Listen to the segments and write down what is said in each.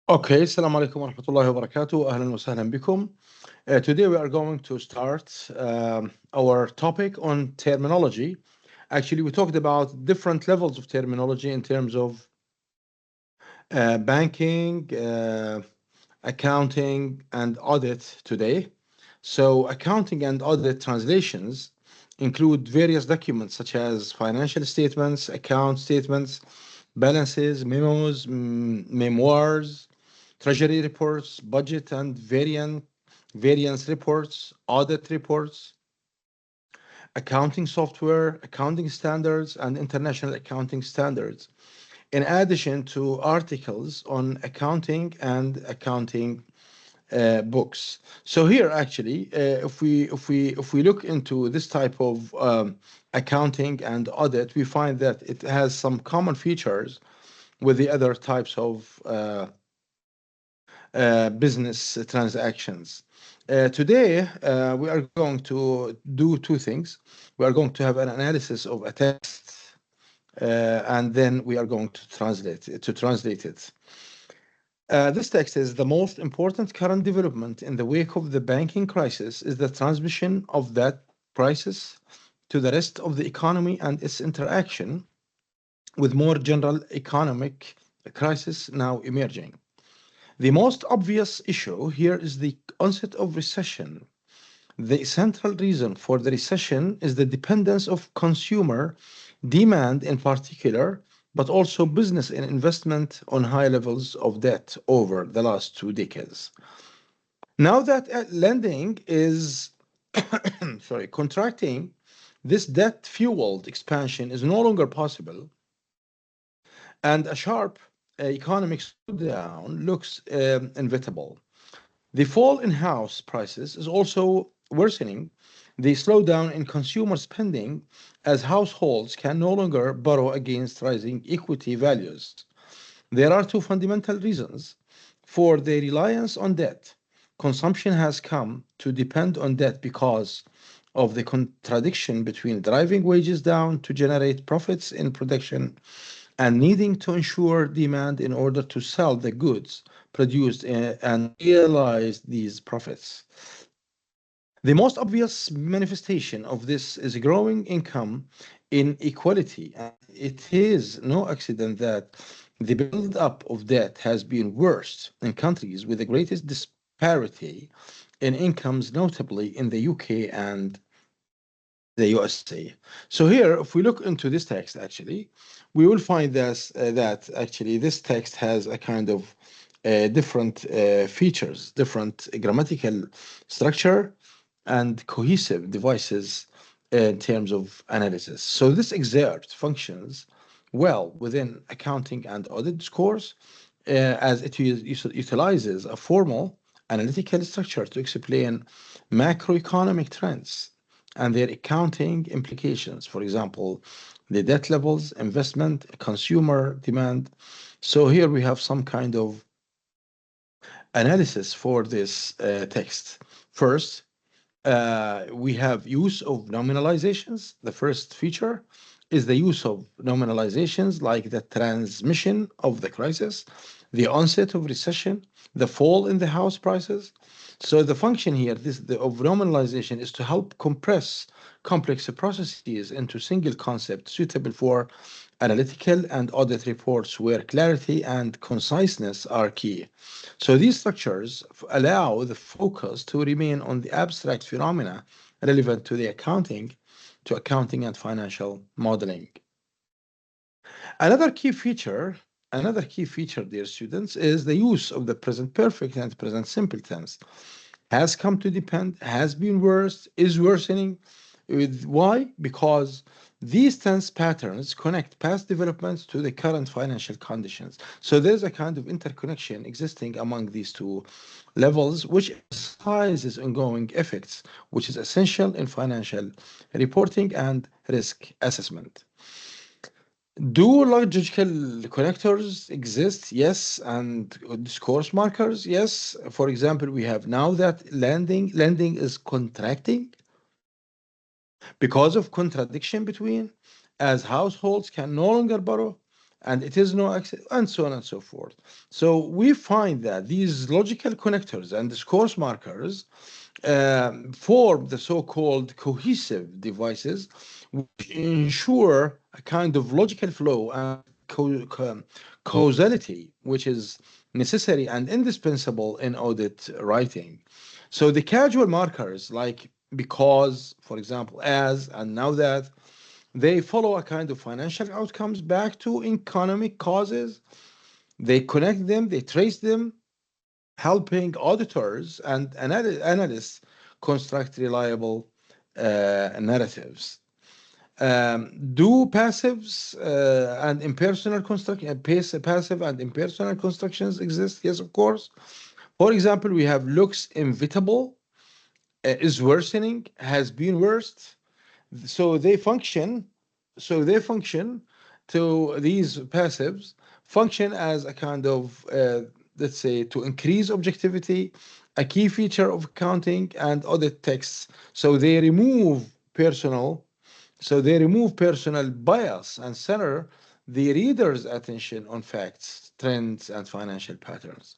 Okay, Assalamu alaikum wa rahmatullahi wa barakatuh. Ahlan wa sahlan bikum. Today we are going to start our topic on terminology. Actually, we talked about different levels of terminology in terms of banking, accounting, and audit today. So, accounting and audit translations include various documents such as financial statements, account statements, balances, memos, memoirs, treasury reports, budget and variance reports, audit reports, accounting software, accounting standards, and international accounting standards, in addition to articles on accounting and accounting books. So here, actually, if we look into this type of accounting and audit, we find that it has some common features with the other types of business transactions. Today, we are going to do two things. We are going to have an analysis of a text, and then we are going to translate it. This text is the most important current development in the wake of the banking crisis is the transmission of that crisis to the rest of the economy and its interaction with more general economic crisis now emerging. The most obvious issue here is the onset of recession. The central reason for the recession is the dependence of consumer demand in particular, but also business and investment on high levels of debt over the last 2 decades. Now that lending is contracting, this debt fueled expansion is no longer possible, and a sharp economic slowdown looks inevitable. The fall in house prices is also worsening the slowdown in consumer spending as households can no longer borrow against rising equity values. There are two fundamental reasons for the reliance on debt. Consumption has come to depend on debt because of the contradiction between driving wages down to generate profits in production and needing to ensure demand in order to sell the goods produced and realize these profits. The most obvious manifestation of this is growing income inequality. And it is no accident that the build-up of debt has been worst in countries with the greatest disparity in incomes, notably in the UK and the USA. So here, if we look into this text, actually, we will find that actually this text has a kind of different features, different grammatical structure, and cohesive devices in terms of analysis. So this excerpt functions well within accounting and audit discourse as it utilizes a formal analytical structure to explain macroeconomic trends and their accounting implications. For example, the debt levels, investment, consumer demand. So here we have some kind of analysis for this text. First, we have use of nominalizations. The first feature is the use of nominalizations like the transmission of the crisis, the onset of recession, the fall in the house prices. So the function here of nominalization is to help compress complex processes into single concept suitable for analytical and audit reports where clarity and conciseness are key. So these structures allow the focus to remain on the abstract phenomena relevant to the accounting and financial modeling. Another key feature, dear students, is the use of the present perfect and present simple tense. Has come to depend, has been worse, is worsening. Why? Because these tense patterns connect past developments to the current financial conditions. So there's a kind of interconnection existing among these two levels, which emphasizes ongoing effects, which is essential in financial reporting and risk assessment. Do logical connectors exist? Yes. And discourse markers? Yes. For example, we have now that lending is contracting because of contradiction between, as households can no longer borrow and it is no access, and so on and so forth. So we find that these logical connectors and discourse markers form the so-called cohesive devices, which ensure a kind of logical flow and causality, which is necessary and indispensable in audit writing. So the casual markers like because, for example, as, and now that, they follow a kind of financial outcomes back to economic causes. They connect them, they trace them, helping auditors and analysts construct reliable narratives. Do passives and impersonal construction, passive and impersonal constructions exist? Yes, of course. For example, we have looks inevitable, is worsening, has been worse. So they function, so they function to these passives function as a kind of let's say to increase objectivity, a key feature of accounting and audit texts. So they remove personal bias and center the reader's attention on facts, trends, and financial patterns.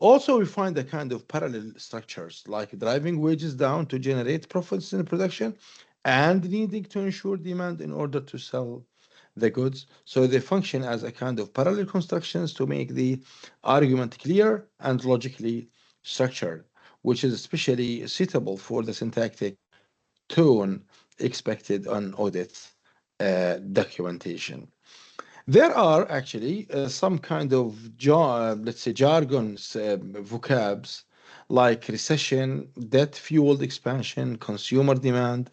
Also, we find a kind of parallel structures like driving wages down to generate profits in production and needing to ensure demand in order to sell the goods. So they function as a kind of parallel constructions to make the argument clear and logically structured, which is especially suitable for the syntactic tone expected on audit documentation. There are actually some kind of, let's say, jargons, vocabs like recession, debt-fueled expansion, consumer demand,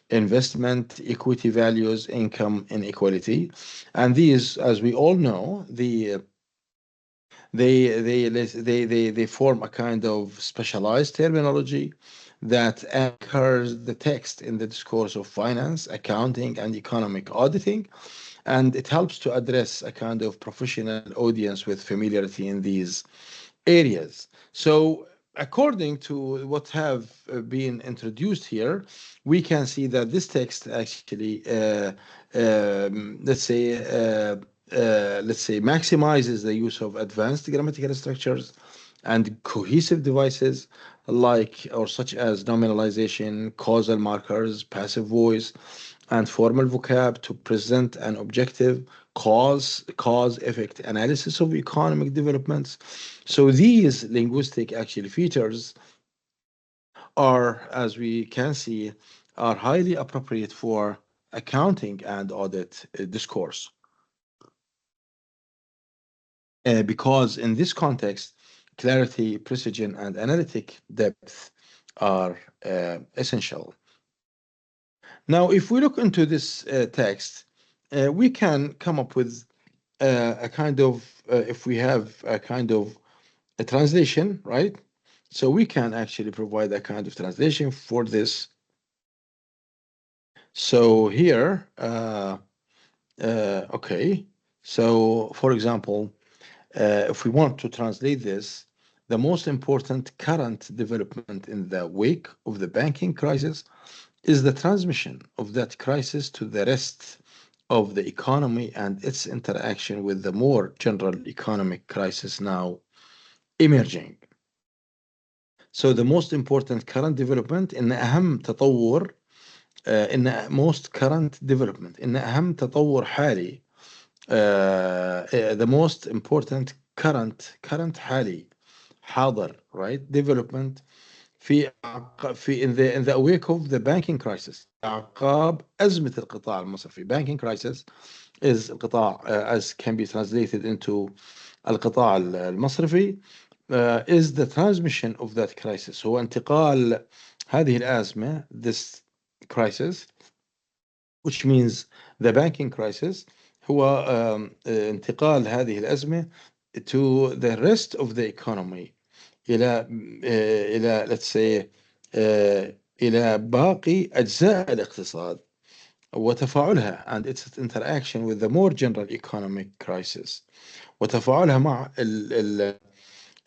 investment, equity values, income inequality, and these, as we all know, they form a kind of specialized terminology that anchors the text in the discourse of finance, accounting, and economic auditing, and it helps to address a kind of professional audience with familiarity in these areas. So, according to what have been introduced here, we can see that this text actually, let's say, maximizes the use of advanced grammatical structures and cohesive devices like or such as nominalization, causal markers, passive voice, and formal vocab to present an objective cause effect analysis of economic developments. So these linguistic actually features are, as we can see, are highly appropriate for accounting and audit discourse. Because in this context, clarity, precision, and analytic depth are essential. Now, if we look into this text, we can come up with a kind of, if we have a kind of a translation, right? So we can actually provide a kind of translation for this. So here, okay. So for example, if we want to translate this, the most important current development in the wake of the banking crisis is the transmission of that crisis to the rest of the economy and its interaction with the more general economic crisis now emerging. So the most important current development إن أهم تطور إن most current development إن أهم تطور حالي the most important current حالي حاضر right development في in the wake of the banking crisis أعقاب أزمة القطاع المصرفي banking crisis is القطاع as can be translated into القطاع المصرفي is the transmission of that crisis هو انتقال هذه الأزمة this crisis which means the banking crisis هو انتقال هذه الأزمة to the rest of the economy إلى let's say إلى باقي أجزاء الاقتصاد وتفاعلها and its interaction with the more general economic crisis وتفاعلها مع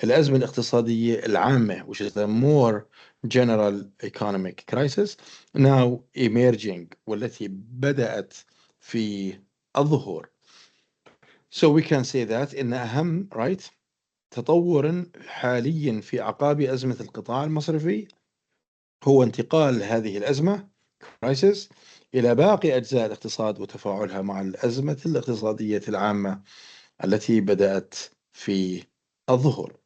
الأزمة الاقتصادية العامة which is the more general economic crisis now emerging والتي بدأت في الظهور. So we can say that إن أهم right تطور حاليا في أعقاب أزمة القطاع المصرفي هو انتقال هذه الأزمة crisis إلى باقي أجزاء الاقتصاد وتفاعلها مع الأزمة الاقتصادية العامة التي بدأت في الظهور.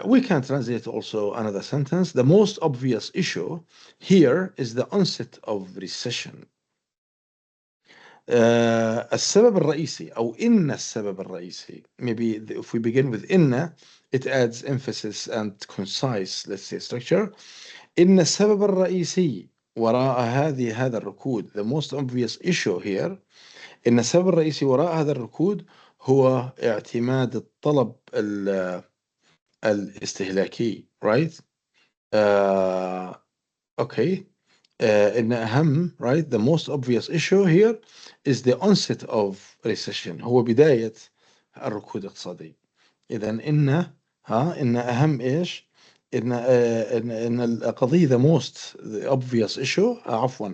We can translate also another sentence. The most obvious issue here is the onset of recession. السبب الرئيسي أو إن السبب الرئيسي, maybe if we begin with إن, it adds emphasis and concise, let's say, structure. إن السبب الرئيسي وراء هذا الركود, the most obvious issue here, إن السبب الرئيسي وراء هذا الركود هو اعتماد الطلب الاستهلاكي, right? Okay. إن أهم, right, the most obvious issue here is the onset of recession, هو بداية الركود الاقتصادي. إذا إن أهم إيش؟ إن القضية the most the obvious issue عفوا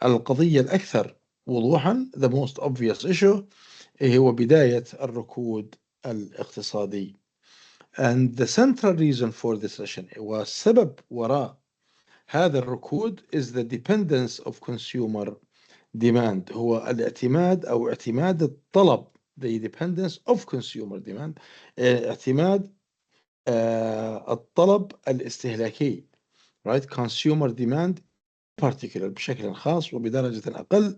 القضية الأكثر وضوحا the most obvious issue هو بداية الركود الاقتصادي. And the central reason for this recession والسبب وراء هذا الركود is the dependence of consumer demand, هو الاعتماد أو اعتماد الطلب, the dependence of consumer demand, اعتماد الطلب الاستهلاكي, right? Consumer demand particular بشكل خاص وبدرجة أقل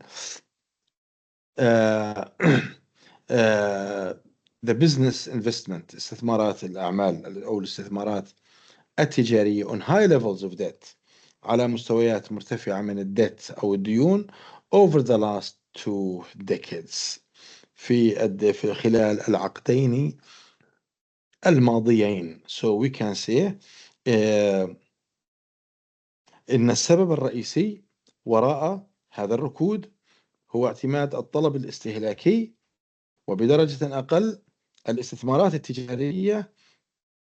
the business investment, استثمارات الأعمال أو الاستثمارات التجارية on high levels of debt, على مستويات مرتفعة من الديت أو الديون over the last 2 decades, في خلال العقدين الماضيين. So we can say إن السبب الرئيسي وراء هذا الركود هو اعتماد الطلب الاستهلاكي وبدرجة أقل الاستثمارات التجارية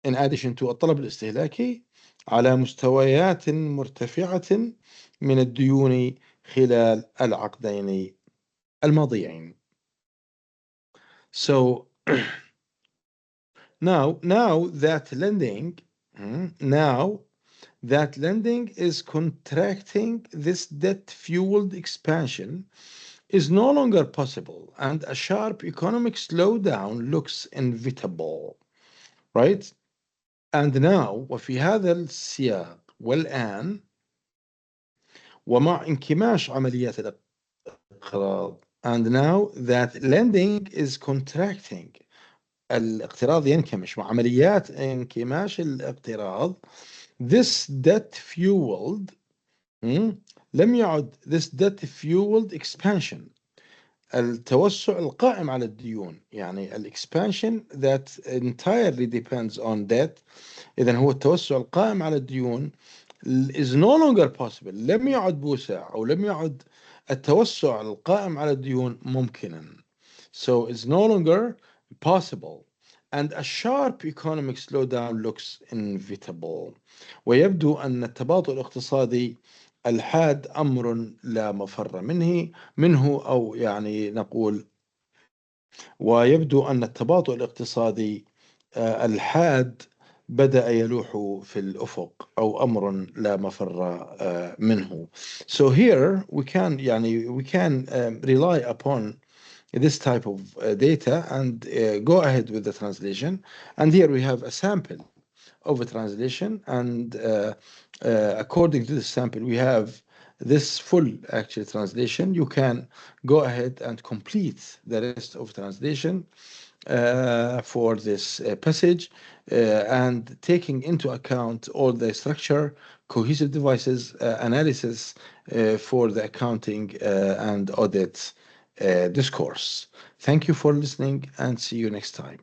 in addition to الطلب الاستهلاكي على مستويات مرتفعة من الديون خلال العقدين الماضيين. So now that lending is contracting, this debt-fueled expansion is no longer possible and a sharp economic slowdown looks inevitable, right? And now وفي هذا السياق والآن ومع انكماش عمليات الاقتراض, and now that lending is contracting, الاقتراض ينكمش مع عمليات انكماش الاقتراض, this debt fueled لم يعد this debt fueled expansion, التوسع القائم على الديون, يعني expansion that entirely depends on debt, إذن هو التوسع القائم على الديون is no longer possible, لم يعد بوسع أو لم يعد التوسع القائم على الديون ممكنا. So it's no longer possible and a sharp economic slowdown looks inevitable, ويبدو أن التباطؤ الاقتصادي الحاد أمر لا مفر منه أو يعني نقول ويبدو أن التباطؤ الاقتصادي الحاد بدأ يلوح في الأفق أو أمر لا مفر منه. So here we can rely upon this type of data and go ahead with the translation. And here we have a sample of a translation, and according to the sample we have this full actual translation. You can go ahead and complete the rest of translation for this passage and taking into account all the structure, cohesive devices, analysis for the accounting and audit discourse. Thank you for listening and see you next time.